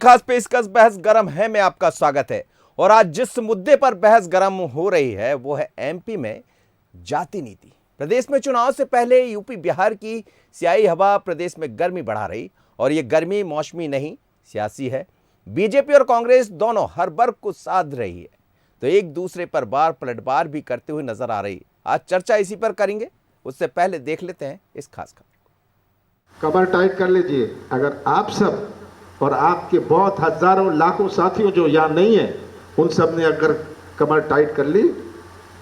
खास पेशकश बहस गरम है में आपका स्वागत है। और आज जिस मुद्दे पर बहस गरम हो रही है वो है एमपी में जाति नीति। प्रदेश में चुनाव से पहले यूपी बिहार की सियाही हवा प्रदेश में गर्मी बढ़ा रही और ये गर्मी मौसमी नहीं सियासी है। बीजेपी और कांग्रेस दोनों हर वर्ग को साध रही है तो एक दूसरे पर बार पलटवार भी करते हुए नजर आ रही। आज चर्चा इसी पर करेंगे, उससे पहले देख लेते हैं इस खास खबर। कमर टाइट कर लीजिए। अगर आप सब और आपके बहुत हजारों लाखों साथियों जो यहाँ नहीं है उन सब ने अगर कमर टाइट कर ली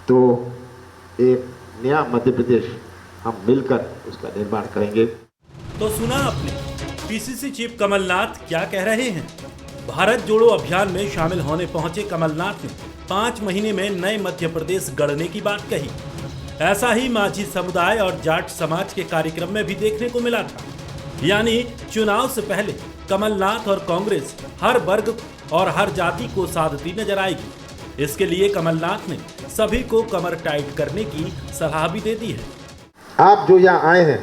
तो एक नया मध्य प्रदेश हम मिलकर उसका निर्माण करेंगे। तो सुना आपने पीसीसी चीफ कमलनाथ क्या कह रहे हैं। भारत जोड़ो अभियान में शामिल होने पहुंचे कमलनाथ ने 5 महीने में नए मध्य प्रदेश गढ़ने की बात कही। ऐसा ही माझी समुदाय और जाट समाज के कार्यक्रम में भी देखने को मिला था। यानी चुनाव से पहले कमलनाथ और कांग्रेस हर वर्ग और हर जाति को साधती नजर आएगी। इसके लिए कमलनाथ ने सभी को कमर टाइट करने की सलाह भी दे दी है। आप जो यहाँ आए हैं,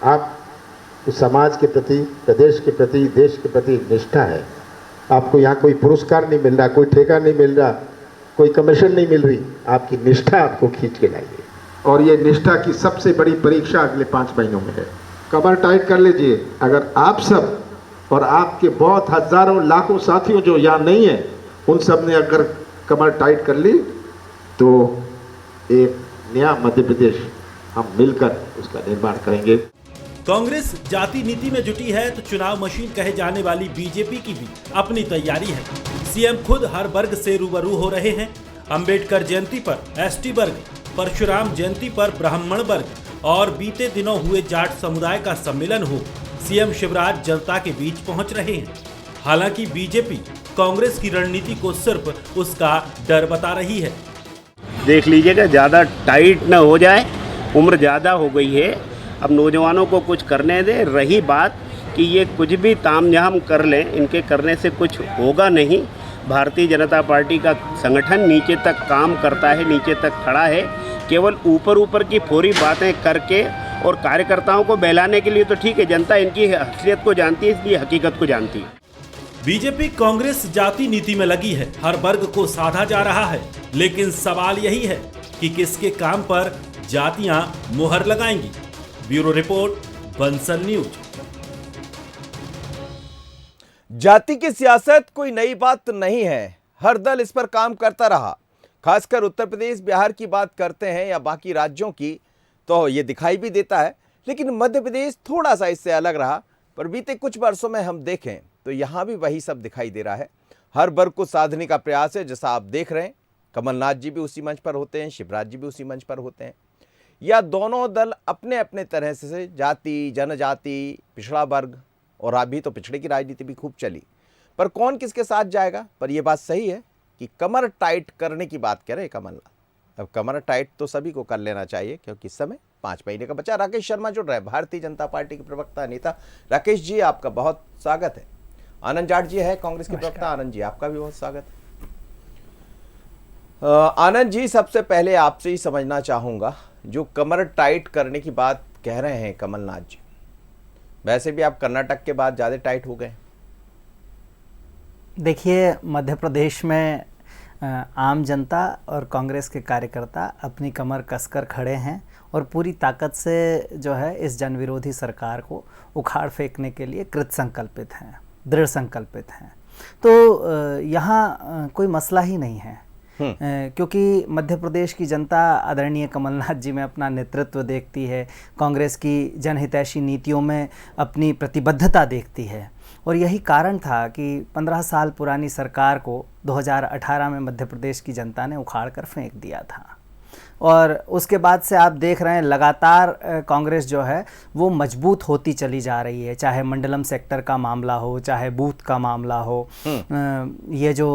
आप समाज के प्रति, प्रदेश के प्रति, देश के प्रति निष्ठा है। आपको यहाँ कोई पुरस्कार नहीं मिल रहा, कोई ठेका नहीं मिल रहा, कोई कमीशन नहीं मिल रही। आपकी निष्ठा आपको खींच के लाइए और ये निष्ठा की सबसे बड़ी परीक्षा अगले 5 महीनों में है। कमर टाइट कर लीजिए। अगर आप सब और आपके बहुत हजारों लाखों साथियों जो यहाँ नहीं है उन सब ने अगर कमर टाइट कर ली तो एक नया मध्य प्रदेश हम मिलकर उसका निर्माण करेंगे। कांग्रेस जाति नीति में जुटी है तो चुनाव मशीन कहे जाने वाली बीजेपी की भी अपनी तैयारी है। सीएम खुद हर वर्ग से रूबरू हो रहे हैं। अंबेडकर जयंती पर एसटी वर्ग, परशुराम जयंती पर ब्राह्मण वर्ग और बीते दिनों हुए जाट समुदाय का सम्मेलन हो सीएम शिवराज जनता के बीच पहुंच रहे हैं। हालांकि बीजेपी कांग्रेस की रणनीति को सिर्फ उसका डर बता रही है। देख लीजिएगा ज़्यादा टाइट न हो जाए, उम्र ज़्यादा हो गई है, अब नौजवानों को कुछ करने दे। रही बात कि ये कुछ भी तामझाम कर लें, इनके करने से कुछ होगा नहीं। भारतीय जनता पार्टी का संगठन नीचे तक काम करता है, नीचे तक खड़ा है। केवल ऊपर की फोरी बातें करके और कार्यकर्ताओं को बहलाने के लिए तो ठीक है, जनता इनकी असलियत को जानती है, इसलिए हकीकत को जानती है। बीजेपी कांग्रेस जाति नीति में लगी है, हर वर्ग को साधा जा रहा है। लेकिन सवाल यही है कि किसके काम पर जातियां मुहर लगाएंगी। Bureau report, Bansal news. जाति की सियासत कोई नई बात नहीं है, हर दल इस पर काम करता रहा। खासकर उत्तर प्रदेश बिहार की बात करते हैं या बाकी राज्यों की तो ये दिखाई भी देता है। लेकिन मध्य प्रदेश थोड़ा सा इससे अलग रहा। पर बीते कुछ वर्षों में हम देखें तो यहाँ भी वही सब दिखाई दे रहा है। हर वर्ग को साधने का प्रयास है। जैसा आप देख रहे हैं, कमलनाथ जी भी उसी मंच पर होते हैं, शिवराज जी भी उसी मंच पर होते हैं। या दोनों दल अपने अपने तरह से जाति, जनजाति, पिछड़ा वर्ग और अभी तो पिछड़े की राजनीति भी खूब चली। पर कौन किसके साथ जाएगा, पर यह बात सही है कि कमर टाइट करने की बात कह रहे कमलनाथ। अब कमर टाइट तो सभी को कर लेना चाहिए क्योंकि इस समय 5 महीने का बचा। राकेश शर्मा जुड़ रहे हैं, भारतीय जनता पार्टी के प्रवक्ता नेता। राकेश जी, आपका बहुत स्वागत है। आनंद जाट जी है, कांग्रेस के प्रवक्ता। आनंद जी, आपका भी बहुत स्वागत है। आनंद जी, सबसे पहले आपसे ही समझना चाहूंगा, जो कमर टाइट करने की बात कह रहे हैं कमलनाथ जी, वैसे भी आप कर्नाटक के बाद ज्यादा टाइट हो गए। देखिए, मध्य प्रदेश में आम जनता और कांग्रेस के कार्यकर्ता अपनी कमर कसकर खड़े हैं और पूरी ताकत से जो है इस जनविरोधी सरकार को उखाड़ फेंकने के लिए कृत संकल्पित हैं, दृढ़ संकल्पित हैं। तो यहाँ कोई मसला ही नहीं है, क्योंकि मध्य प्रदेश की जनता आदरणीय कमलनाथ जी में अपना नेतृत्व देखती है, कांग्रेस की जनहितैषी नीतियों में अपनी प्रतिबद्धता देखती है। और यही कारण था कि 15 साल पुरानी सरकार को 2018 में मध्य प्रदेश की जनता ने उखाड़ कर फेंक दिया था। और उसके बाद से आप देख रहे हैं लगातार कांग्रेस जो है वो मजबूत होती चली जा रही है, चाहे मंडलम सेक्टर का मामला हो, चाहे बूथ का मामला हो। ये जो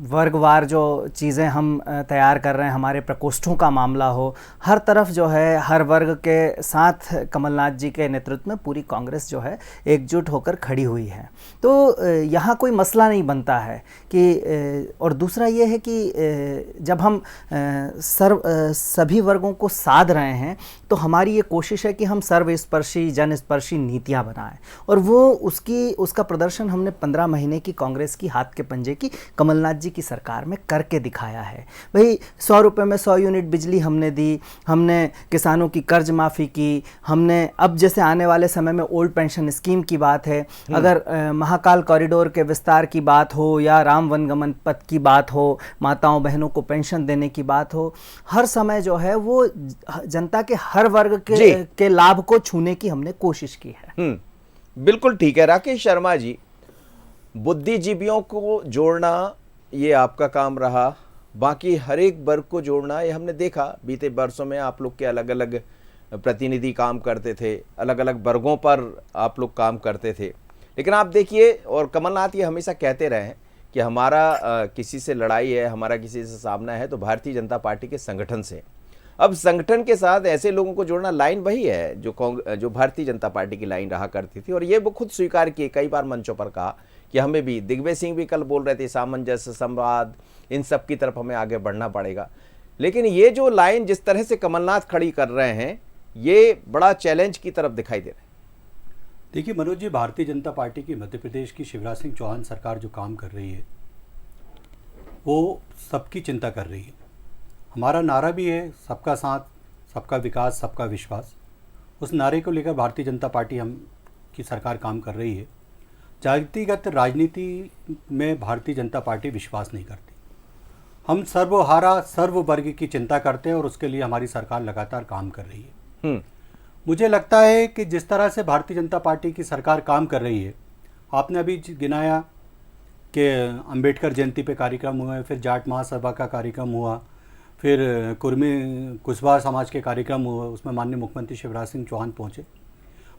वर्गवार जो चीज़ें हम तैयार कर रहे हैं, हमारे प्रकोष्ठों का मामला हो, हर तरफ जो है हर वर्ग के साथ कमलनाथ जी के नेतृत्व में पूरी कांग्रेस जो है एकजुट होकर खड़ी हुई है। तो यहाँ कोई मसला नहीं बनता है कि और दूसरा ये है कि जब हम सभी वर्गों को साध रहे हैं, तो हमारी ये कोशिश है कि हम सर्वस्पर्शी जनस्पर्शी नीतियां बनाएं, और वो उसका प्रदर्शन हमने 15 महीने की कांग्रेस की हाथ के पंजे की कमलनाथ जी की सरकार में करके दिखाया है। भाई 100 रुपये में 100 यूनिट बिजली हमने दी, हमने किसानों की कर्ज माफ़ी की, हमने अब जैसे आने वाले समय में ओल्ड पेंशन स्कीम की बात है, अगर महाकाल कॉरिडोर के विस्तार की बात हो या राम वनगमन पथ की बात हो, माताओं बहनों को पेंशन देने की बात हो, हर समय जो है वो जनता के हर वर्ग के लाभ को छूने की हमने कोशिश की है। बिल्कुल ठीक है राकेश शर्मा जी, बुद्धिजीवियों को जोड़ना ये आपका काम रहा, बाकी हर एक वर्ग को जोड़ना ये हमने देखा बीते वर्षों में। आप लोग के अलग अलग प्रतिनिधि काम करते थे, अलग अलग वर्गों पर आप लोग काम करते थे, लेकिन आप देखिए, और कमलनाथ ये हमेशा कहते रहे हैं कि हमारा किसी से लड़ाई है, हमारा किसी से सामना है तो भारतीय जनता पार्टी के संगठन से। अब संगठन के साथ ऐसे लोगों को जोड़ना लाइन वही है जो भारतीय जनता पार्टी की लाइन रहा करती थी, और ये वो खुद स्वीकार किए, कई बार मंचों पर कहा कि हमें भी, दिग्विजय सिंह भी कल बोल रहे थे, सामंजस्य, संवाद, इन सब की तरफ हमें आगे बढ़ना पड़ेगा। लेकिन ये जो लाइन जिस तरह से कमलनाथ खड़ी कर रहे हैं, ये बड़ा चैलेंज की तरफ दिखाई दे रहा है। देखिए मनोज जी, भारतीय जनता पार्टी की मध्य प्रदेश की शिवराज सिंह चौहान सरकार जो काम कर रही है वो सबकी चिंता कर रही है। हमारा नारा भी है सबका साथ, सबका विकास, सबका विश्वास। उस नारे को लेकर भारतीय जनता पार्टी की सरकार काम कर रही है। जातिगत राजनीति में भारतीय जनता पार्टी विश्वास नहीं करती। हम सर्वहारा सर्व वर्ग की चिंता करते हैं और उसके लिए हमारी सरकार लगातार काम कर रही है। मुझे लगता है कि जिस तरह से भारतीय जनता पार्टी की सरकार काम कर रही है, आपने अभी गिनाया कि अंबेडकर जयंती पे कार्यक्रम हुए, फिर जाट महासभा का कार्यक्रम हुआ, फिर कुर्मी कुशवाहा समाज के कार्यक्रम हुए, उसमें माननीय मुख्यमंत्री शिवराज सिंह चौहान पहुँचे।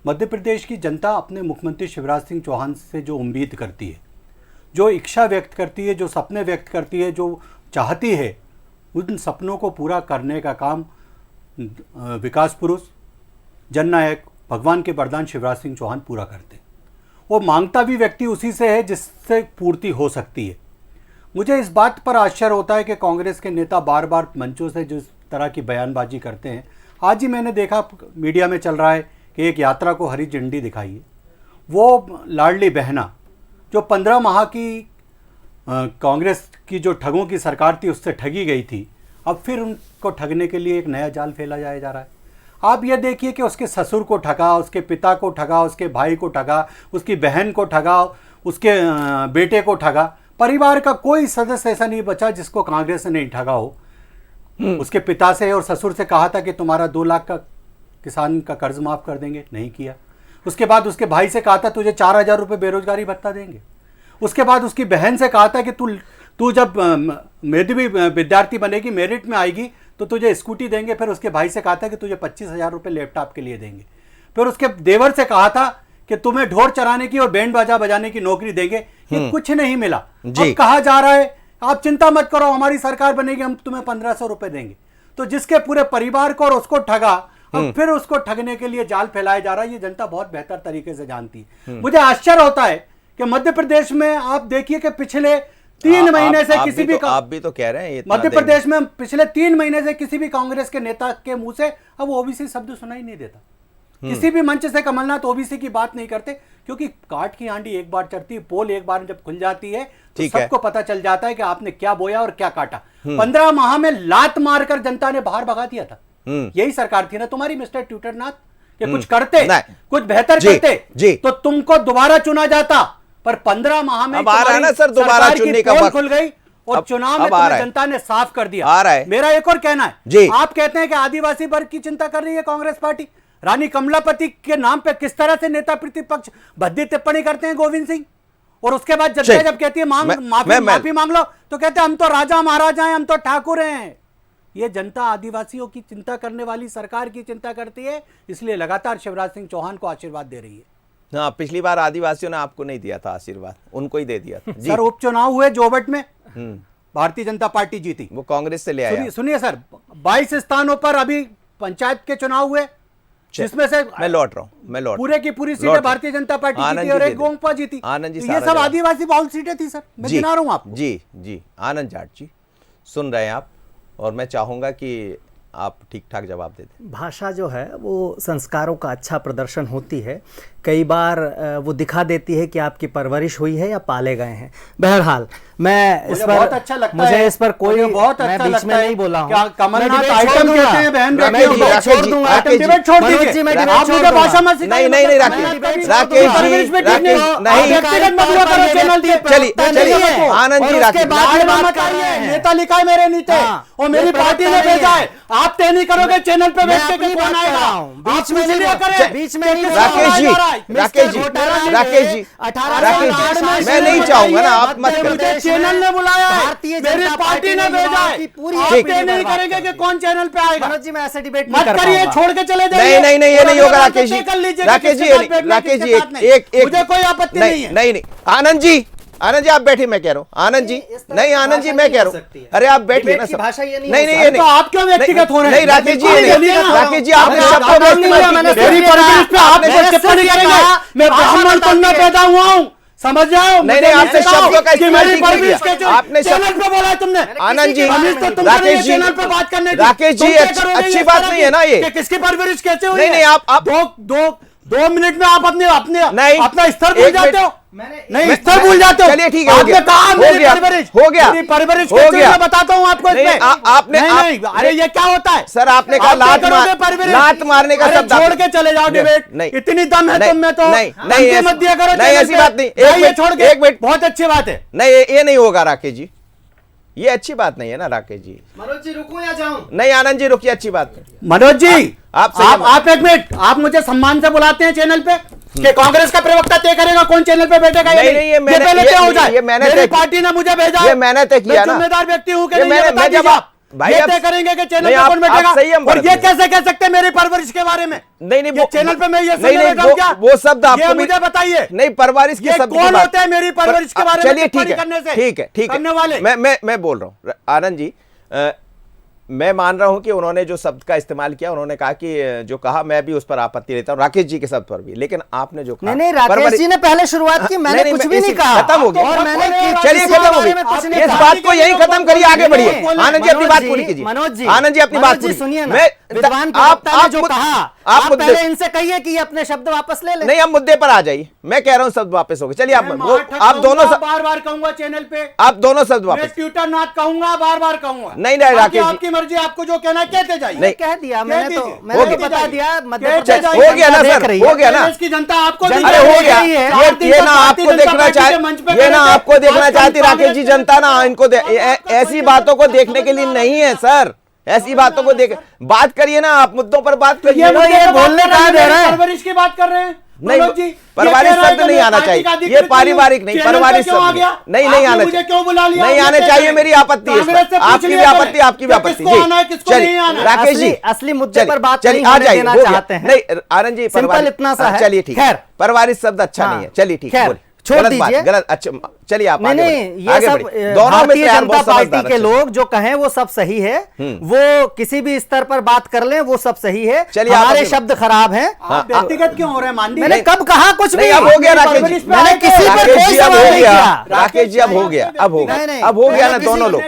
मध्य प्रदेश की जनता अपने मुख्यमंत्री शिवराज सिंह चौहान से जो उम्मीद करती है, जो इच्छा व्यक्त करती है, जो सपने व्यक्त करती है, जो चाहती है, उन सपनों को पूरा करने का काम विकास पुरुष, जननायक, भगवान के वरदान शिवराज सिंह चौहान पूरा करते। वो मांगता भी व्यक्ति उसी से है जिससे पूर्ति हो सकती है। मुझे इस बात पर आश्चर्य होता है कि कांग्रेस के नेता बार बार मंचों से जिस तरह की बयानबाजी करते हैं, आज ही मैंने देखा मीडिया में चल रहा है कि एक यात्रा को हरी झंडी दिखाई है। वो लाडली बहना जो 15 माह की कांग्रेस की जो ठगों की सरकार थी उससे ठगी गई थी, अब फिर उनको ठगने के लिए एक नया जाल फैला जाया जा रहा है। आप ये देखिए कि उसके ससुर को ठगा, उसके पिता को ठगा, उसके भाई को ठगा, उसकी बहन को ठगा, उसके बेटे को ठगा। परिवार का कोई सदस्य ऐसा नहीं बचा जिसको कांग्रेस ने नहीं ठगा हो। उसके पिता से और ससुर से कहा था कि तुम्हारा 2 लाख का किसान का कर्ज माफ कर देंगे, नहीं किया। उसके बाद उसके भाई से कहा था तुझे 4,000 रुपये बेरोजगारी भत्ता देंगे। उसके बाद उसकी बहन से कहा था कि तू जब मेधावी विद्यार्थी बनेगी, मेरिट में आएगी तो तुझे स्कूटी देंगे। फिर उसके भाई से कहा था कि तुझे 25,000 रुपये लैपटॉप के लिए देंगे। फिर उसके देवर से कहा था कि तुम्हें ढोल चराने की और बैंड बाजा बजाने की नौकरी देंगे। ये कुछ नहीं मिला। अब कहा जा रहा है आप चिंता मत करो, हमारी सरकार बनेगी, हम तुम्हें 1,500 रुपये देंगे। तो जिसके पूरे परिवार को और उसको ठगा, अब फिर उसको ठगने के लिए जाल फैलाया जा रहा है। ये जनता बहुत बेहतर तरीके से जानती है। मुझे आश्चर्य होता है कि मध्य प्रदेश में आप देखिए कि पिछले 3 महीने से किसी भी आप भी तो कह रहे हैं मध्य प्रदेश में पिछले 3 महीने से किसी भी कांग्रेस के नेता के मुंह से अब ओबीसी शब्द सुनाई नहीं देता। किसी भी मंच से कमलनाथ ओबीसी की बात नहीं करते, क्योंकि काट की आंडी एक बार चढ़ती है, पोल एक बार जब खुल जाती है तो सबको पता चल जाता है कि आपने क्या बोया और क्या काटा। 15 माह में लात मारकर जनता ने बाहर भगा दिया था। यही सरकार थी ना तुम्हारी मिस्टर ट्विटरनाथ, कि कुछ करते, कुछ बेहतर करते तो तुमको दोबारा चुना जाता। पर 15 माह में अब आ रहा है ना सर दोबारा चुनने का वक्त खुल गई और चुनाव में जनता ने साफ कर दिया। आ रहा है। मेरा एक और कहना है, आप कहते हैं कि आदिवासी वर्ग की चिंता कर रही है कांग्रेस पार्टी। रानी कमलापति के नाम पे किस तरह से नेता प्रतिपक्ष भद्दी टिप्पणी करते हैं गोविंद सिंह, और उसके बाद जब कहती है माफी मांग लो तो कहते हैं हम तो राजा महाराजा हैं, हम तो ठाकुर हैं। ये जनता आदिवासियों की चिंता करने वाली सरकार की चिंता करती है, इसलिए लगातार शिवराज सिंह चौहान को आशीर्वाद दे रही है। हाँ, पिछली बार आदिवासियों ने आपको नहीं दिया था आशीर्वाद, उनको ही दे दिया था। सर उपचुनाव हुए जोबट में, भारतीय जनता पार्टी जीती, वो कांग्रेस से ले आया। सुनिए सर, 22 स्थानों पर अभी पंचायत के चुनाव हुए, जिसमें से मैं लौट रहा हूँ, पूरे की पूरी सीटें भारतीय जनता पार्टी जीती और एक गोंगपा जीती। ये सब आदिवासी बहुल सीटें थी सर, मैं गिना रहा हूँ आपको। जी, आनंद जाट जी सुन रहे हैं आप। और मैं चाहूँगा कि आप ठीक ठाक जवाब दे दें। भाषा जो है वो संस्कारों का अच्छा प्रदर्शन होती है। कई बार वो दिखा देती है कि आपकी परवरिश हुई है या पाले गए हैं। बहरहाल मैं इस पर बहुत अच्छा लगता मुझे है, इस पर कोई मुझे बहुत मैं अच्छा बीच लगता में है। नहीं बोला हूँ। क्या कमलनाथ मैं डिबेट आइटम छोड़ दूंगा। कहते हैं, बहन मैं बेटियों डिबेट को। छोड़ दूंगा। राकेश जी, डिबेट छोड़ मनोज दीजिए। जी, मैं डिबेट आप छोड़ मुझे दूंगा। भाषा मत सिखाइए। नहीं मैं राकेश डिबेट छोड़ राकेश दूंगा। जी नहीं, नहीं व्यक्तिगत मत हुआ करो चैनल पे। चलिए नहीं चलिए है। आनंद जी और राकेश उसके बाद लाल बात मत कर रहे आइए, हैं। नेता लिखा है मेरे नीचे हाँ, और मेरी ये पार्टी प्रवक्ता ने नहीं भेजा है। है। आप तय नहीं करोगे चैनल पे मैं बैठ के अपनी कौन बात कर आएगा। रहा हूँ। आप बीच में मुझे नहीं करें। बीच में नहीं किसको राकेश जी, बुलाया जा रहा है? राकेश जी, राकेश जी, राकेश जी, मैं नहीं चाहूंगा ना, आप मत करें। मुझे चैनल ने बुलाया है, भारतीय मेरी जनता पार्टी ने ने भेजा है। की पूरी आप पीढ़ी तय नहीं बर्बाद करेंगे कर कि दी। कौन चैनल पे आएगा। मनोज जी, मैं ऐसे डिबेट नहीं मत कर करिए, पाऊंगा। छोड़ के चले जाइए। नहीं ये नहीं होगा राकेश जी। कर लीजिए राकेश जी राकेश जी एक मुझे कोई आपत्ति नहीं है। नहीं आनंद जी आप बैठिए, मैं कह रहा हूँ आनंद जी। नहीं आनंद जी, मैं कह रहा हूँ, अरे आप बैठिए ना। डिबेट की भाषा ये नहीं नहीं हो ये सकती। नहीं। तो आप क्यों व्यक्तिगत हो रहे हैं? नहीं राकेश जी, ये बोलिए नहीं। ना। राकेश जी आपने आपने शब्दों का इस्तेमाल मैंने किया। मेरी परवरिश पे आप मैंने टिप्पणी सिर्फ करेंगे। कहा, मैं भाषा ब्राह्मण कुल में बताते पैदा हुआ हूँ, समझ जाओ। नहीं आपसे शब्दों का इस्तेमाल ठीक नहीं किया। आपने चैनल पे बोला है तुमने। आनंद जी, राकेश जी, चैनल पे बात करने दी। राकेश जी, तुम क्या करोगे अच्छी ये बात सारा नहीं है ना ये। कि किसकी परवरिश कैसे हुई है? नहीं आप 2 मिनट में आप अपने नहीं, अपना स्तर भूल एक जाते हो। मैंने नहीं, स्तर भूल जाते हो। चलिए ठीक है, हो आपने गया, कहा हो मेरी गया, परवरिश हो गया, मेरी परवरिश हो कैसे हुई गया। मैं बताता हूँ आपको नहीं, इसमें। आपने नहीं, अरे ये क्या होता है सर, आपने कहा आप क्या लात करोगे परवरिश? लात मारने का अरे शब्द छोड़ आपने- के चले जाओ डिबेट। नहीं, इतनी दम है तुम में तो नहीं धमकी मत दिया करो नहीं चैनल ऐसी पे। बात नहीं। जाइए छोड़ के। एक मिनट, बहुत अच्छी बात है। नहीं ये नहीं होगा राकेश जी, ये अच्छी बात नहीं है ना राकेश जी। मनोज जी, रुकूं या जाऊं? नहीं आनंद जी रुकिए, अच्छी बात नहीं। मनोज जी, आप आप एक मिनट, आप मुझे सम्मान से बुलाते हैं चैनल पे कि कांग्रेस का प्रवक्ता तय करेगा कौन चैनल पे बैठेगा या नहीं, ये मैंने- पहले तय हो जाए। ये मैंने मेरी तय- पार्टी ने मुझे भेजा है। ये मैंने तय किया मैं ना। जिम्मेदार व्यक्ति हूं कि ये नहीं, ये मैंने- बता मैं जब दीजिए आप- आप। भाई ये आप- तय करेंगे कि चैनल नहीं, पे कौन आप बैठेगा सही हम और बात ये कर रहे हैं। कैसे कह सकते हैं मेरी परवरिश के बारे में। नहीं ये चैनल पे मैं ये नहीं सुनने बैठा हूं क्या? वो शब्द आपको ये भी- मुझे बताइए। नहीं परवरिश के ये शब्द की कौन बात- होते हैं मेरी परवरिश के बारे में चलिए टिप्पणी ठीक करने है से? ठीक है करने वाले। मैं बोल रहा हूँ आनंद जी, मैं मान रहा हूं कि उन्होंने जो शब्द का इस्तेमाल किया, उन्होंने कहा कि जो कहा मैं भी उस पर आपत्ति लेता हूं, राकेश जी के शब्द पर भी। लेकिन आपने जो कहा नहीं राकेश जी ने पहले शुरुआत की, मैंने कुछ भी नहीं कहा। खत्म हो गया। और मैंने चलिए किसी खत्म हो बारे गई। में कुछ नहीं इस कहा। बात को यही खत्म करिए, आगे बढ़िए। आनंद जी अपनी बात पूरी कीजिए। मनोज जी, आनंद जी अपनी बात पूरी सुनिए ना। मैं विद्वान आप प्रवक्ता ने जो कहा, आप मुद्दे पहले इनसे कहिए कि ये अपने शब्द वापस ले ले। नहीं, हम मुद्दे पर आ जाइए। मैं कह रहा हूं शब्द वापस हो गए। चलिए आप दोनों बार बार कहूंगा चैनल पे, आप दोनों शब्द मैं वापस। ट्विटर नाथ कहूंगा, बार बार कहूंगा। नहीं बाकी राकेश जी, आपकी मर्जी, आपको जो कहना है कहते जाइए। नहीं, कह दिया मैंने तो, दीजिए। मैंने हो तो गया। बता दिया। मध्य हो प्रदेश गया की ना जनता सर, देख रही हो है। गया ना। देश की जनता आपको जनता अरे हो देख गया। रही है। ये ना आपको देखना चाहती, ये ना आपको देखना चाहती राकेश जी जनता, ना इनको ऐसी बातों को देखने के लिए नहीं है सर। ऐसी बातों को देख बात करिए ना, आप मुद्दों पर बात करिए। ये बोलने कहाँ दे रहे हैं? परवरिश की बात कर रहे हैं नहीं, मनोज जी। पारिवारिक शब्द नहीं आना चाहिए। ये पारिवारिक नहीं, पारिवारिक शब्द आ नहीं गया। नहीं आपने आना मुझे चाहिए। क्यों बुला लिया? नहीं आप आने ये चाहिए, कह मेरी रहे हैं। आपत्ति है इस कांग्रेस से पर। पूछ आपकी भी लिया आपत्ति, करें। आपकी भी कि आपत्ति। किसको आना है, किसको नहीं आना है। राकेश जी असली मुद्दे पर बात चलिए नहीं आ होने जाइए, देना हो गया। चाहते हैं। नहीं आनंद जी, सिंपल इतना सा है। चलिए ठीक खैर, है। पारिवारिक शब्द अच्छा हाँ, नहीं है। चलिए ठीक खैर, है, छोड़ गलत बात, दीजिए। गलत। अच्छा चलिए आप आगे नहीं बढ़िए, ये आगे सब बढ़िए। दोनों में भारतीय से यार जनता बहुत पार्टी समझदार के अच्छे। लोग जो कहें वो सब सही है, वो किसी भी स्तर पर बात कर लें वो सब सही है। चलिए, आप हमारे अपनी- शब्द खराब हैं। आप व्यक्तिगत क्यों हो रहे हैं मांडी? मैंने कब कहा कुछ भी? नहीं अब हो गया राकेश जी, मैंने किसी पर राकेश कोई जी अब सवाल हो नहीं गया। किया। राकेश जी अब हो गया, अब हो गया, नहीं, अब हो गया ना मैंने दोनों लोग।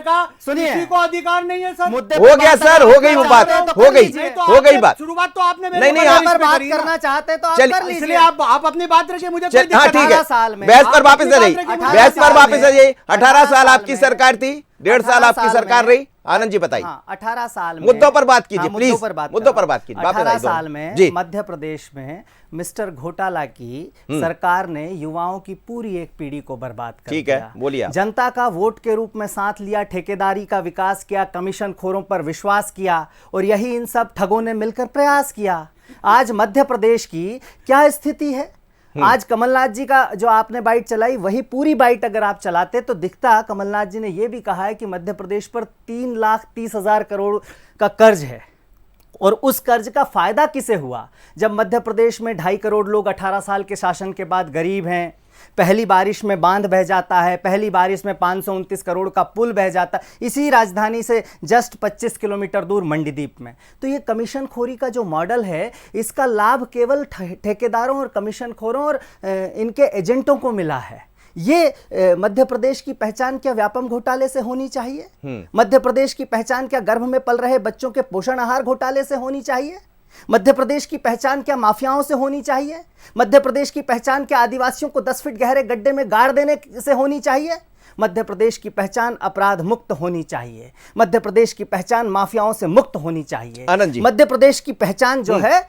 सुनिए। किसी को अधिकार नहीं है सर। मुद्दे हो पर गया बात सर, हो गई वो करना बात, चाहते हैं तो हो कर गई, लीजिए। नहीं तो हो गई आपने बात। शुरुआत तो आपने मेरे नहीं, नहीं, को आप इस पर पे बात करी ना। करना चाहते हैं तो आप चलिए, कर लीजिए। इसलिए आप अपनी बात रखिए, मुझे कोई हाँ दिक्कत ठीक नहीं। है, 18 साल में। बहस पर आप वापस अपनी आ जाइए, बात रखिए, बहस पर 18 वापस आ जाइए। 18 साल साल आपकी में। सरकार थी, 1.5 साल 18 आपकी साल सरकार में। रही। आनंद जी बताइए। हाँ, 18 साल में मुद्दों पर बात कीजिए, हाँ, मुद्दों प्लीज। पर बात मुद्दों कर पर रहा बात हूं। कीजिए, वापस 18 आइए दोनों। साल में जी। मध्य प्रदेश में मिस्टर घोटाला की सरकार ने युवाओं की पूरी एक पीढ़ी को बर्बाद कर ठीक है, दिया। बोलिए आप। जनता का वोट के रूप में साथ लिया, ठेकेदारी का विकास किया, कमीशन खोरों पर विश्वास किया, और यही इन सब ठगों ने मिलकर प्रयास किया। आज मध्य प्रदेश की क्या स्थिति है? आज कमलनाथ जी का जो आपने बाइट चलाई, वही पूरी बाइट अगर आप चलाते तो दिखता कमलनाथ जी ने यह भी कहा है कि मध्य प्रदेश पर 3,30,000 करोड़ का कर्ज है, और उस कर्ज का फायदा किसे हुआ? जब मध्य प्रदेश में 2.5 करोड़ लोग 18 साल के शासन के बाद गरीब हैं, पहली बारिश में बांध बह जाता है, पहली बारिश में 529 करोड़ का पुल बह जाता है, इसी राजधानी से जस्ट 25 किलोमीटर दूर मंडीदीप में। तो ये कमीशन खोरी का जो मॉडल है, इसका लाभ केवल ठेकेदारों और कमीशन खोरों और इनके एजेंटों को मिला है। ये मध्य प्रदेश की पहचान क्या व्यापम घोटाले से होनी चाहिए? मध्य प्रदेश की पहचान क्या गर्भ में पल रहे बच्चों के पोषण आहार घोटाले से होनी चाहिए? मध्य प्रदेश की पहचान क्या माफियाओं से होनी चाहिए? मध्य प्रदेश की पहचान क्या आदिवासियों को 10 फीट गहरे गड्ढे में गाड़ देने से होनी चाहिए? मध्य प्रदेश की पहचान अपराध मुक्त होनी चाहिए। मध्य प्रदेश की पहचान माफियाओं से मुक्त होनी चाहिए। आनंद जी। मध्य प्रदेश की पहचान जो है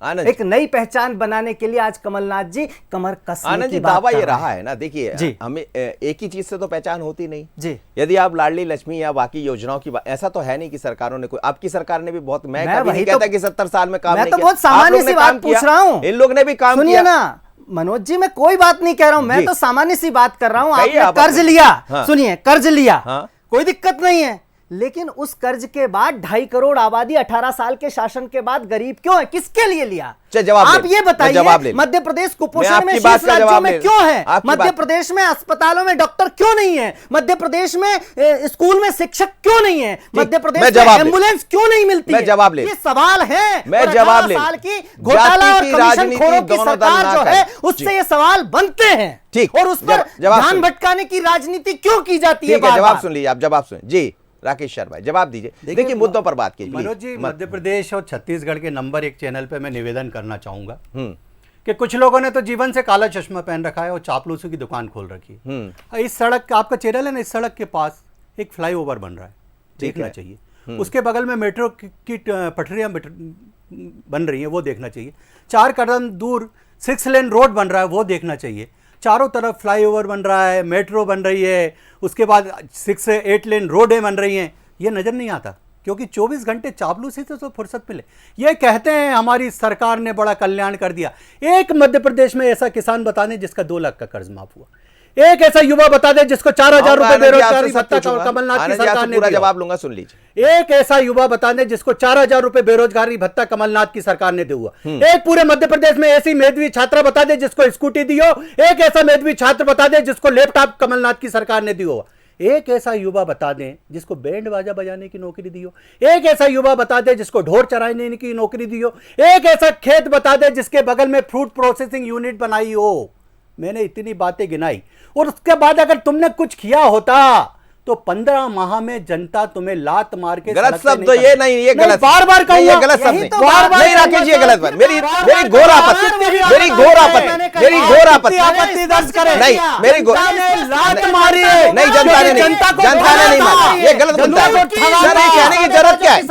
आनंद एक नई पहचान बनाने के लिए आज कमलनाथ जी कमर कसने आनंद की जी बात दावा कर ये रहे रहा हैं। है ना, देखिए जी। हमें एक ही चीज से तो पहचान होती नहीं जी। यदि आप लाडली लक्ष्मी या बाकी योजनाओं की ऐसा तो है नहीं कि सरकारों ने कोई, आपकी सरकार ने भी बहुत, मैं कभी वही नहीं तो- कहता कि 70 साल में काम मैं नहीं तो किया। बहुत आप सामान्य लोग ने सी काम बात किया, पूछ रहा हूं। इन लोग ने भी काम सुनिए किया ना मनोज जी, मैं कोई बात नहीं कह रहा हूं, मैं जी। तो सामान्य सी बात कर रहा हूं। कहिए आपने आप कर्ज अपने। लिया, हाँ। सुनिए, कर्ज लिया, हाँ। कोई दिक्कत नहीं है, लेकिन उस कर्ज के बाद 2.5 करोड़ आबादी 18 साल के शासन के बाद गरीब क्यों है? किसके लिए लिया? जवाब आप ले, ये मैं जवाब बताइए, ले। मध्य प्रदेश मैं कुपोषण आपकी में बात शीर्ष का राज्यों जवाब में ले- क्यों है? आपकी मध्य बात- प्रदेश में अस्पतालों में डॉक्टर क्यों नहीं है? मध्य प्रदेश में स्कूल में शिक्षक क्यों नहीं है? मध्य प्रदेश मैं में जवाब ले। एम्बुलेंस क्यों नहीं मिलती मैं है? जवाब ले। ये सवाल है। मैं और जवाब 18 ले। साल की घोटाला और जाति की कमीशन राजनीति खोरों की दोनों दल सरकार ना जो करें। है, उससे जी। ये सवाल बनते हैं। ठीक। और उस पर जवाब ध्यान सुन। भटकाने की राजनीति क्यों की जाती है? ठीक है, बार-बार? जवाब सुन लीजिए, आप जवाब सुन जी। राकेश शर्मा जवाब दीजिए। देखिए मुद्दों पर बात कीजिए मनोज जी, मध्य प्रदेश और छत्तीसगढ़ के नंबर 1 चैनल पे मैं निवेदन करना चाहूंगा हम्म। कि कुछ लोगों ने तो जीवन से काला चश्मा पहन रखा है और चापलूसों की दुकान खोल रखी है। इस सड़क, आपका चैनल है ना, इस सड़क के पास एक फ्लाईओवर बन रहा है, देखना है। चाहिए। उसके बगल में मेट्रो की पटरियां बन रही हैं, वो देखना चाहिए। 4 कदम दूर 6 लेन रोड बन रहा है, वो देखना चाहिए। चारों तरफ फ्लाईओवर बन रहा है, मेट्रो बन रही है, उसके बाद 6 से 8 लेन रोडें बन रही हैं, ये नज़र नहीं आता क्योंकि 24 घंटे चापलूसी से तो फुर्सत मिले। ये कहते हैं हमारी सरकार ने बड़ा कल्याण कर दिया। एक मध्य प्रदेश में ऐसा किसान बता दें जिसका 2 लाख का कर्ज माफ हुआ, एक ऐसा युवा बता दे जिसको 4000 रुपए बेरोजगारी भत्ता कमलनाथ की सरकार ने पूरा दिया। जवाब लूंगा, सुन लीजिए। एक ऐसा युवा बता दें जिसको 4000 रुपए बेरोजगारी भत्ता कमलनाथ की सरकार ने दिया। एक पूरे मध्य प्रदेश में ऐसी मेधावी छात्रा बता दे जिसको स्कूटी दियो। एक ऐसा मेधावी छात्र बता दे जिसको लैपटॉप कमलनाथ की सरकार ने दिया। एक ऐसा युवा बता दें जिसको बैंड बाजा बजाने की नौकरी दियो। एक ऐसा युवा बता दे जिसको ढोर चराने की नौकरी दियो। एक ऐसा खेत बता दे जिसके बगल में फ्रूट प्रोसेसिंग यूनिट बनाई हो। मैंने इतनी बातें गिनाई और उसके बाद अगर तुमने कुछ किया होता तो 15 माह में जनता तुम्हें लात मार के गलत शब्द ये नहीं, ये गलत, बार बार नहीं, ये गलत शब्द नहीं, नहीं राकेश जी, ये गलत बात, मेरी घोर आपत्ति, मेरी घोर आपत्ति, मेरी घोर आपत्ति दर्ज करें। नहीं, मेरी घोर लात मारी है, नहीं, जनता ने नहीं, जनता ने नहीं मारा, ये गलत बनता है सर। ये कहने की जरूरत क्या है?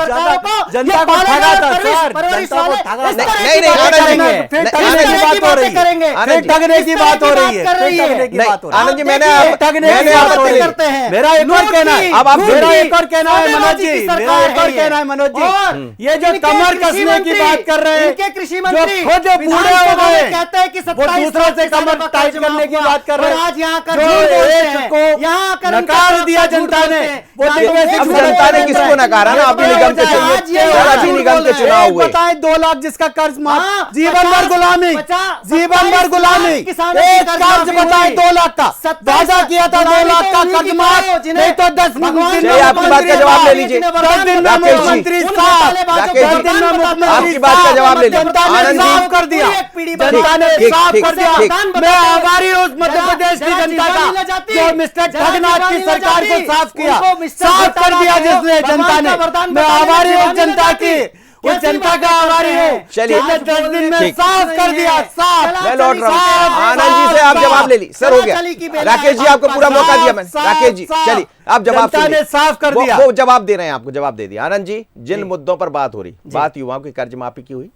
जनता को ठगा था सर, जनता को ठगा था। नहीं नहीं आनंद जी, फिर ठगने की बात हो रही है, फिर ठगने की बात हो रही है, फिर ठगने की बात हो रही है। आनंद जी, मैंने ठगने की बात हो रही है। मेरा एक और कहना है, अब आप मेरा सुनिए। एक और कहना है मनोज जी, मेरा एक और कहना है मनोज जी, ये जो कमर कसने की बात कर रहे हैं, इनके कृषि जो मंत्री खुद बूढ़े हो गए कहते हैं कि वो 27 दूसरों से कमर टाइट करने की बात कर रहे हैं। आज यहाँ का जो झूठ बोलते एक हैं, को यहाँ आकर नकार इनका दिया झूठ जनता बोलते ने, हैं। वो यहाँ दिग्गज पे अब झूठ जनता ने बोलते किसको हैं। नकारा ना? अभी निगम के चुनाव, आज ये सर, अभी झूठ निगम के बोल रहे चुनाव हैं। हुए। बताए 2 लाख जिसका कर्ज माफ, हाँ, जीवन भर 50, गुलामी, 50, जीवन भर गुलामी। किसानों की एक कर्ज कर्ज माफी बताए हुई। 2 लाख का, 27 वादा किया था 2 लाख का उन्हीं कर्ज की माफ, करो, जिन्हें नहीं तो 10 भगवान दिन चलिए, आपकी बात का जवाब ले लीजिए। 10 दिन में राकेश जी, मुख्यमंत्री उन साहब, घोटालेबाजों 10 को दिन में भगवान मुख्यमंत्री बताते हैं। आपकी बात का जवाब ले लीजिए। जनता ने आनंद जी, साफ कर दिया, पूरी एक पीढ़ी जनता ने ठीक, साफ ठीक, कर दिया। ठीक। मैं आभारी हूँ उस मध्य प्रदेश की जनता का जो मिस्टर ठगनाथ की सरकार को साफ किया, साफ कर दिया जिसने जनता ने। मैं आभारी हूँ जनता की, उस जनता का आभारी हूँ चलिए, जिसने 10 दिन में ठीक। साफ कर दिया, साफ। मैं लौट रहा हूँ। आनंद जी से आप जवाब ले ली, सर हो गया। राकेश जी, आपको पूरा मौका दिया मैंने। राकेश जी चलिए, आप जवाब जनता ने साफ कर दिया। वो जवाब दे रहे हैं, आपको जवाब दे दिया। आनंद जी, जिन मुद्दों पर बात हो रही, बात युवाओं की कर्ज माफी की हुई,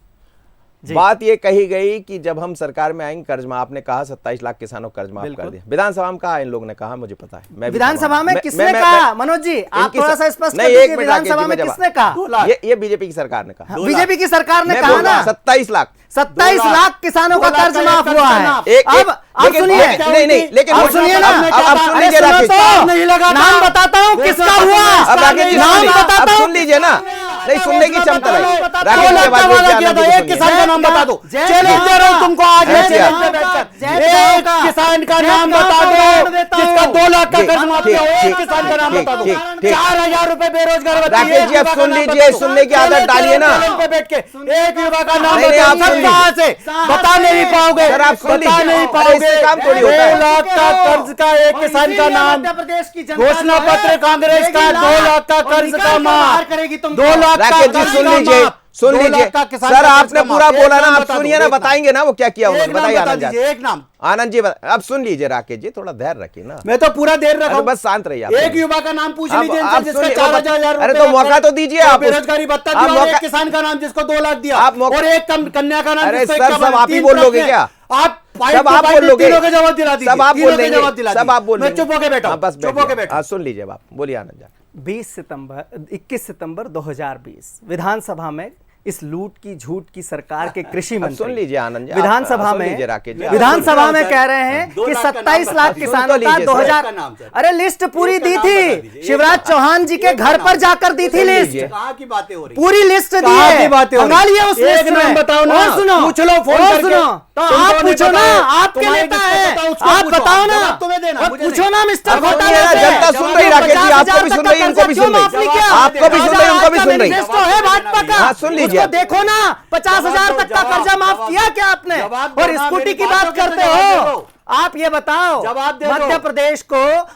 बात ये कही गई कि जब हम सरकार में आएंगे कर्ज माफ, आपने कहा 27 लाख किसानों को कर्ज माफ कर दिया। विधानसभा में कहा, इन लोगों ने कहा, मुझे पता है। मैं विधानसभा में किसने कहा मनोज जी? आप थोड़ा सा स्पष्ट कर दीजिए, विधानसभा में किसने कहा? ये बीजेपी की सरकार ने कहा। बीजेपी की सरकार ने कहा ना 27 लाख 27 लाख किसानों का कर्ज माफ हुआ है। एक अब सुनिए, नहीं लेकिन अब सुनिए ना, अब सुन लीजिए राकेश, नहीं लगा, नाम बताता हूँ किसका हुआ। अब राकेश जी नाम बताता अब हूँ, सुन लीजिए ना, नहीं सुनने की क्षमता नहीं। राकेश जी वादा आवाज किया किया था, एक किसान का नाम बता दो, चैलेंज दे रहा हूं तुमको आज, जय एक किसान का नाम बता दो जिसका आपका 2 लाख का ठीक, कर्ज माफ ठीक, किया, एक ठीक, किसान का नाम ठीक, बता दो। ठीक, ठीक। 4000 रुपए बेरोजगार बताइए, राकेश जी, एक अब युवा का सुन नाम लीजिए, बता दो। सुनने की आदत डालिए ना। टेबल पे बैठ के एक युवा का नाम नहीं, नहीं, आप बताइए, सुन कहाँ से बता नहीं पाओगे, सर, आप सुन बता लीजिए। नहीं अरे, पाओगे। इससे काम थोड़ी होता है। 2 लाख का कर्ज का एक किसान का नाम, मध्य प्रदेश की जनता घोषणा जो है, पत्र कांग्रेस का, 2 लाख का और कर्ज निकाल का के बाहर माफ, करेगी तुमको। 2 लाख का राकेश जी, कर्ज सुन का लीजिए, माफ, सुन 2 लीजिए। लाख का किसान सर, का कर्ज आपने का पूरा माफ। बोला एक ना, नाम आप बता दो, सुनिए ना, एक नाम। बताएंगे ना वो क्या किया एक उन्होंने, नाम बताइए बता आनंद दीजिए, एक नाम। जी। आनंद जी, अब सुन लीजिए राकेश जी, थोड़ा धैर्य रखिए ना। मैं तो पूरा देर रखा अरे हूं। बस शांत रहिए आप। एक युवा का नाम पूछ आप- लीजिए आप इनसे, जिसका सुनिए, 4000 अरे रुपए तो मौका तो दीजिए आप। बेरोजगारी भत्ता आप दिया और मौका- एक किसान का नाम जिसको 2 लाख दिया, आप मौका- और एक कन्या का नाम अरे जिसको सर, 51, सब आप ही 3 बोल लोगे प्रश्न क्या? है। आप सब आप बोल लोगे, तीनों के जवाब दिला दीजिए, सब आप बोल तीनों के देंगे, जवाब दिला सब आप बोल मैं देंगे। चुप होके बैठा हाँ, हूं, बस चुप होके बैठा हाँ, सुन लीजिए आप, बोलिए आनंद जी। 21 सितंबर 2020 विधानसभा में इस लूट की झूठ की सरकार के कृषि अब मंत्री सुन लीजिए आनंद जी, विधानसभा सुन में लीजिए राकेश जी। विधानसभा में सर, कह रहे हैं 2 कि लाख का नाम 27 लाख बता किसानों दीजिए। का सुन तो 2000 लीजिए, सर। अरे लिस्ट पूरी एक का दी नाम बता थी, दीजिए, शिवराज एक का चौहान जी के एक का घर नाम। पर जाकर दी थी सुन लिस्ट, लीजिए। कहाँ की बातें हो रही पूरी लिस्ट दी कहाँ है, की बातें हो रही? मंगा लिए उस एक लिस्ट नाम में। बताओ ना, और सुनो, पूछ लो फोन और करके। सुनो, तो तुमको आप नहीं पूछो पता ना, है, आपके तुम्हारे नेता जिसको है, पता है उसको आप पूछो, बताओ ना, जवाब तुम्हें देना, और मुझे पूछो नहीं। ना मिस्टर अब सुनिए घोटाला ना, से। जनता सुन रही, राकेश जी, आपको भी सुन रही, उनको भी सुन रही। आपको भी सुन रही, उनको भी सुन रही। मैनिफेस्टो है भाजपा का, हाँ, सुन लीजिए। उसको देखो ना, 50,000 तक का कर्जा माफ किया क्या आपने? जवाब दो और ना, स्कूटी मेरी की बातों बात के तो करते जवाब दे हो। दो। आप ये बताओ, जवाब दे दो।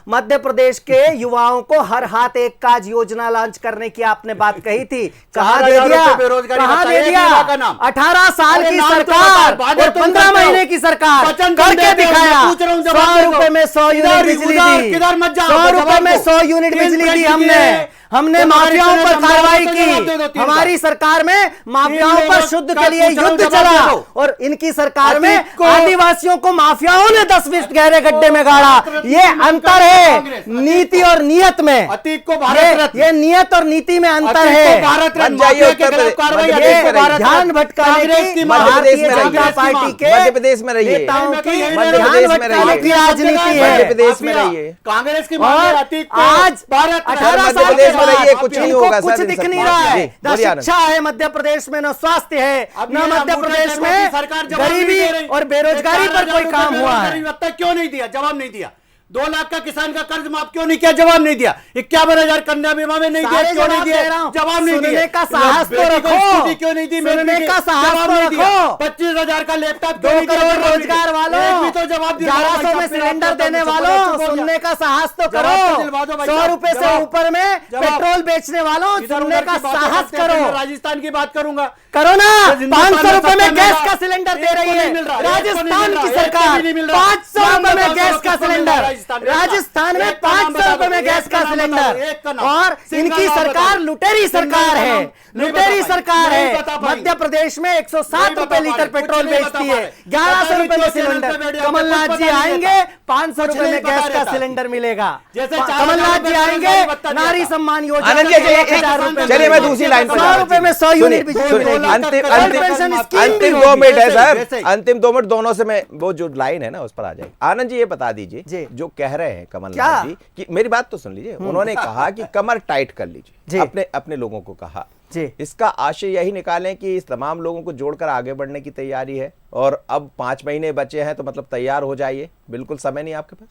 मध्य प्रदेश के युवाओं को हर हाथ एक काज योजना लॉन्च करने की आपने बात कही थी, कहाँ दे 4000 दिया? रुपए बेरोजगारी कहाँ भत्ता, दे एक दिया? युवा का नाम। 18 साल अरे की नाम तो सरकार बताओ, वादे और तुम 15 करते हो। महीने की सरकार वचन तुम करके देते हो, मैं दिखाया। पूछ रहा हूं, जवाब 100 दे दो। रुपए में 100 यूनिट इधर, बिजली उधर, दी, किधर मत जाओ, 100 रुपए जवाब में दो। 100 यूनिट तीन बिजली दी प्रश्न हमने। किए। हमने तुम्हारे माफियाओं इतने पर जवाब कार्रवाई दो, जवाब दे दो, की, तीन हमारी सरकार में माफियाओं तीन पर लोगों शुद्ध का के लिए पूछ रहा हूं, युद्ध जवाब चला, दे दो। और इनकी सरकार में अतीक को- आदिवासियों को माफियाओं ने 10 फीट गहरे गड्ढे में गाड़ा। ये अंतर है नीति और नियत में, अतीक को भारत रत्न, ये नियत और नीति में अंतर अतीक है। को भारत रत्न, बच जाइए माफिया के उत्तर खिलाफ प्रदेश, कार्रवाई, मध्य अतीक प्रदेश को में भारत ध्यान रत्न। भटकाने कांग्रेस की की मध्य मांग, प्रदेश में भारतीय रहिए। जनता पार्टी के मध्य प्रदेश में रहिए, नेताओं की मध्य प्रदेश में ध्यान भटकाने की रहिए, राजनीति है। मध्य प्रदेश में रहिए। कांग्रेस की मांग है, और अतीक को आज भारत रत्न। 18 मध्य साल प्रदेश के में बाद रहिए, कुछ नहीं इनको होगा कुछ सर, इन दिख सब नहीं बात रहा से। है, जी, न बोलिए आनंद। शिक्षा है मध्य प्रदेश में, न स्वास्थ्य है, अब न ये मध्य अंगूठे प्रदेश शर्मा में की सरकार जवाब नहीं गरीबी दे रही। और बेरोजगारी पर कोई काम हुआ है। भत्ता क्यों नहीं दिया, जवाब नहीं दिया। 2 लाख का किसान का कर्ज माफ क्यों नहीं किया, जवाब नहीं दिया। 51,000 कन्या बीमा में नहीं दिया, सारे क्यों नहीं जवाब दिया, दे रहा हूं। जवाब नहीं दिया। सुनने का साहस तो बेटी को रखो। स्कूटी क्यों नहीं दी, सुनने बेटी का के साहस जवाब तो नहीं दिया। रखो। 25,000 का लैपटॉप 2 क्यों नहीं दिया, करोड़ जवाब नहीं रोजगार दिया। वालों, एक भी तो जवाब दिया। 1100 में सिलेंडर देने वालों, सुनने का साहस तो जवाब तो करो। दिलवा दो भाई 100 साहब, रुपए से जवाब। ऊपर में जवाब। पेट्रोल बेचने वालों, इधर सुनने उधर का की बातें साहस करते हैं, करो। मैं राजस्थान की बात करूंगा। करो ना, हिंदुस्तान 500 में रुपए में सत्ता गैस मिल का रहा। सिलेंडर दे एक को रही नहीं है मिल रहा, एक को नहीं राजस्थान मिल की रहा, एक को सरकार। भी नहीं मिल रहा। 500 रुपए में गैस का किसको मिल सिलेंडर, रहा है राजस्थान में एक का नाम 500 रुपए में बताओ, गैस एक का नाम सिलेंडर। बताओ, एक का नाम। और सिंगल इनकी नाम सरकार बताओ। लुटेरी सिंगल सरकार नाम है, नहीं लुटेरी बता सरकार पाई, है। नहीं बता पाई। मध्य प्रदेश में 107 नहीं रुपए बता लीटर पाई, पेट्रोल कुछ नहीं बता बेचती है, पाई। 1100 रुपए में चैनल पे सिलेंडर। बैठ जाओ, कमलनाथ कुछ जी पता नहीं आएंगे, रहता। 500 रुपए नहीं में पता गैस का रहता। सिलेंडर मिलेगा। जैसे 4,000 कमलनाथ जी रुपए आएंगे, सरकारी भत्ता दिया नारी था। सम्मान योजना आनंद जी, 1,000 रुपए चलिए मैं दूसरी लाइन पर 100 रुपए में 100 यूनिट बिजली सुनिए, मिलेगी। अंतिम अटल पेंशन स्कीम भी अंतिम होगी। 2 मिनट है वैसे सर, ही। अंतिम 2 मिनट दोनों से मैं वो जो लाइन है ना उस पर आ जाएगी। आनंद जी ये बता जी। दीजिए, जो कह रहे हैं कमलनाथ क्या? जी कि मेरी बात तो सुन लीजिए, उन्होंने कहा कि कमर टाइट कर जी। लीजिए, अपने अपने लोगों को कहा। जी। इसका आशय यही निकालें कि इस तमाम लोगों को जोड़कर आगे बढ़ने की तैयारी है, और अब 5 महीने बचे हैं तो मतलब तैयार हो जाइए, बिल्कुल समय नहीं आपके पास।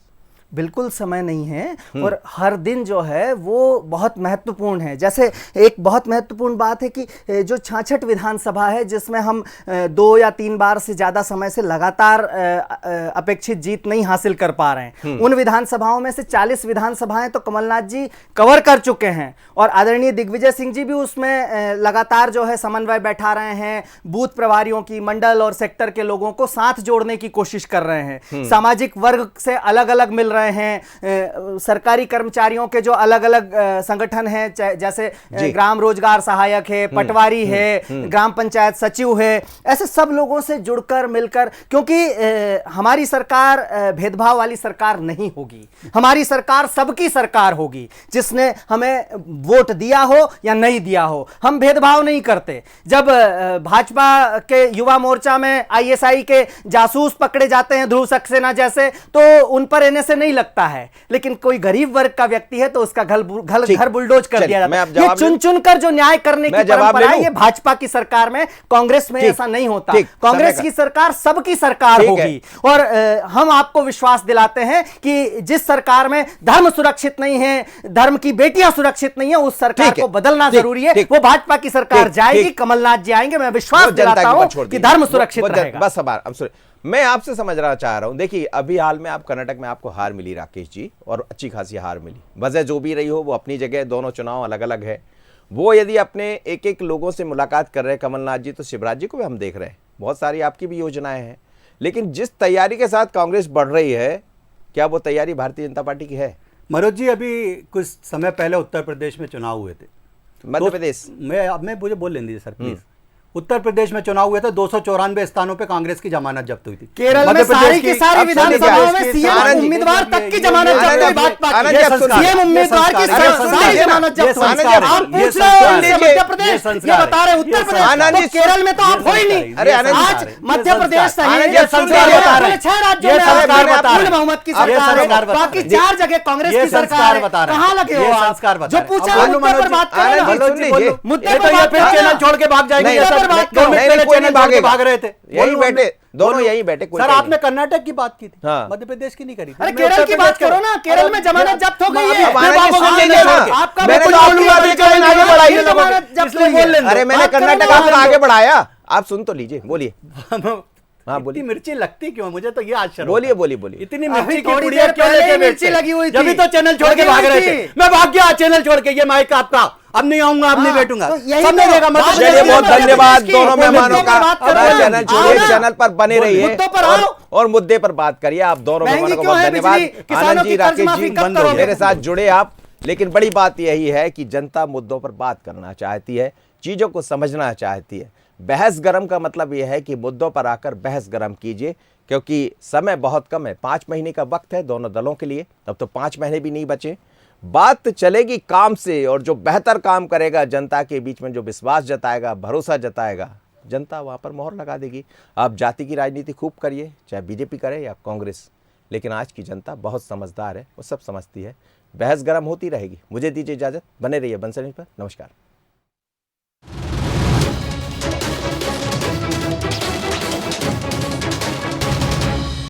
बिल्कुल समय नहीं है, और हर दिन जो है वो बहुत महत्वपूर्ण है। जैसे एक बहुत महत्वपूर्ण बात है कि जो 66 विधानसभा है, जिसमें हम 2 या 3 बार से ज़्यादा समय से लगातार अपेक्षित जीत नहीं हासिल कर पा रहे हैं, उन विधानसभाओं में से 40 विधानसभाएं तो कमलनाथ जी कवर कर चुके हैं, और आदरणीय दिग्विजय सिंह जी भी उसमें लगातार जो है समन्वय बैठा रहे हैं, बूथ प्रभारियों की, मंडल और सेक्टर के लोगों को साथ जोड़ने की कोशिश कर रहे हैं, सामाजिक वर्ग से अलग अलग मिल रहे हैं, सरकारी कर्मचारियों के जो अलग अलग संगठन हैं, जैसे ग्राम रोजगार सहायक है, पटवारी है, ग्राम पंचायत सचिव है, ऐसे सब लोगों से जुड़कर मिलकर, क्योंकि हमारी सरकार भेदभाव वाली सरकार नहीं होगी, हमारी सरकार सबकी सरकार होगी। जिसने हमें वोट दिया हो या नहीं दिया हो, हम भेदभाव नहीं करते। जब भाजपा के युवा मोर्चा में ISI के जासूस पकड़े जाते हैं, ध्रुव सक्सेना जैसे, तो उन पर एनएसए नहीं लगता है, लेकिन कोई गरीब वर्ग का व्यक्ति है तो उसका ठीक। घर बुलडोज कर चलिए, दिया मैं जाता अब है। ये जवाब चुन चुन कर जो न्याय करने की मैं जवाब परंपरा ले है, लूं? ये भाजपा की सरकार में, कांग्रेस में ठीक। ऐसा नहीं होता। ठीक, कांग्रेस समय की सरकार सबकी सरकार ठीक होगी। और हम आपको विश्वास दिलाते हैं कि जिस सरकार में धर्म सुरक्षित नहीं है, धर्म की बेटियां सुरक्षित नहीं है, उस सरकार ठीक है, को बदलना ठीक, जरूरी है। ठीक। वो भाजपा की सरकार ठीक, जाएगी, ठीक। कमलनाथ जी आएंगे, मैं विश्वास वो जनता दिलाता के ऊपर हूं छोड़ कि दीजिए। धर्म सुरक्षित रहेगा। बस अब मैं आपसे समझना चाह रहा हूं, देखिए अभी हाल में आप कर्नाटक में आपको हार मिली राकेश जी, और अच्छी खासी हार मिली। वजह जो भी रही हो वो अपनी जगह, दोनों चुनाव अलग अलग है। वो यदि अपने एक एक लोगों से मुलाकात कर रहे हैं कमलनाथ जी, तो शिवराज जी को भी हम देख रहे हैं, बहुत सारी आपकी भी योजनाएं हैं। लेकिन जिस तैयारी के साथ कांग्रेस बढ़ रही है, क्या वो तैयारी भारतीय जनता पार्टी की है? मनोज जी, अभी कुछ समय पहले उत्तर प्रदेश में चुनाव हुए थे। मध्य प्रदेश मैं मुझे बोल लेने दीजिए सर प्लीज। उत्तर प्रदेश में चुनाव हुए थे, 294 स्थानों पे कांग्रेस की जमानत जब्त हुई थी। केरल में मध्य प्रदेश सारी की सारी अब सुनिए विधानसभाओं क्या? में सीएम आनंद जी, उम्मीदवार तक की जमानत ये- जब्त हुई ये- भाजपा आनंद की। जी, अब सुनिए। सीएम उम्मीदवार की ये सारी संस्कार है ना? जमानत ये जब्त हुई। संस्कार है। आप ये पूछ संस्कार रहे हो है। उनसे ये मध्य प्रदेश, संस्कार ये बता रहे है। उत्तर ये प्रदेश, आनंद तो जी, केरल में तो आप हो ही नहीं। अरे आनंद जी, आज मध्य प्रदेश सहित आनंद जी, संस्कार बता रहे हैं। 6 राज्यों ये में संस्कार आप बता रहे पूर्ण हैं। बहुमत की ये सरकार संस्कार है, बता बाकी रहे हैं। 4 जगह कांग्रेस ये की सरकार संस्कार है। बता रहे हैं। कहाँ लगे हो ये आप? संस्कार बता जो रहे हैं। पूछा अब है बोलो मुद्दे पर मनोज जी, बात आनंद करें। जी, सुन लीजिए। मुद्दे ये पर तो ये बात फिर करें। चैनल छोड़ के भाग जाएंगे। नहीं, जैसा पर बात दो करो। मिनट नहीं, पहले कोई नहीं चैनल छोड़ के भागेगा। भाग रहे थे। यहीं बोलो, बैठे, दोनों बोलो। यहीं बैठे, कोई सर कहीं आपने कर्नाटक की बात की थी, हाँ। मध्य प्रदेश की नहीं करी थी। अरे मैं केरल उत्तर की प्रदेश बात करो ना, केरल में जमानत जब्त हो गई है। अब आनंद जी, सुन आपका लीजिए ना। आपका मैंने कुछ तो बोलूंगा आपकी तो बात चलेगा, आगे बढ़ाई है फिर लोगों जमानत को। जब्त इसलिए हुई है। बोल लेना। अरे मैंने बात करो कर्नाटक ना, आपको आनंद आगे जी। बढ़ाया, आप सुन तो लीजिए, बोलिए। हाँ, बोलिए। इतनी मिर्ची लगती क्यों? मुझे तो ये आश्चर्य बोलिए, होता है। बोलिए, बोलिए। इतनी अभी मिर्ची की थोड़ी पुड़िया देर क्यों पहले लेके ही बैठते? मिर्ची लगी हुई थी। जब तो चैनल छोड़ के लगी भाग हुई रहे थी। थे। मैं भाग गया चैनल छोड़ के, ये माइक आपका, अब नहीं आऊंगा, अब नहीं हाँ, बैठूंगा। तो यही सब नहीं तो देगा, मध्य बात प्रदेश चलिए, की बहुत मध्य धन्यवाद प्रदेश की। दोनों मुद्दों मेहमानों पर का। बात करो मैं ना। चैनल आओ छोड़िए, ना। चैनल पर बने रहिए मुद्दों पर और- आओ। और मुद्दे पर बात करिए। आप दोनों महंगी मेहमानों को क्यों बहुत है धन्यवाद। बिजली? किसानों आनंद की जी, कर्ज राकेश माफी जी, कब करोगे? मेरे साथ जुड़े आप। लेकिन बड़ी बात यही है कि जनता मुद्दों पर बात करना चाहती है, चीजों को समझना चाहती है। बहस गरम का मतलब यह है कि मुद्दों पर आकर बहस गरम कीजिए, क्योंकि समय बहुत कम है। 5 महीने का वक्त है दोनों दलों के लिए, तब तो 5 महीने भी नहीं बचे। बात चलेगी काम से, और जो बेहतर काम करेगा, जनता के बीच में जो विश्वास जताएगा, भरोसा जताएगा, जनता वहाँ पर मोहर लगा देगी। आप जाति की राजनीति खूब करिए, चाहे बीजेपी करे या कांग्रेस, लेकिन आज की जनता बहुत समझदार है, वो सब समझती है। बहस गरम होती रहेगी। मुझे दीजिए इजाज़त, बने रहिए बंसल न्यूज़ पर। नमस्कार।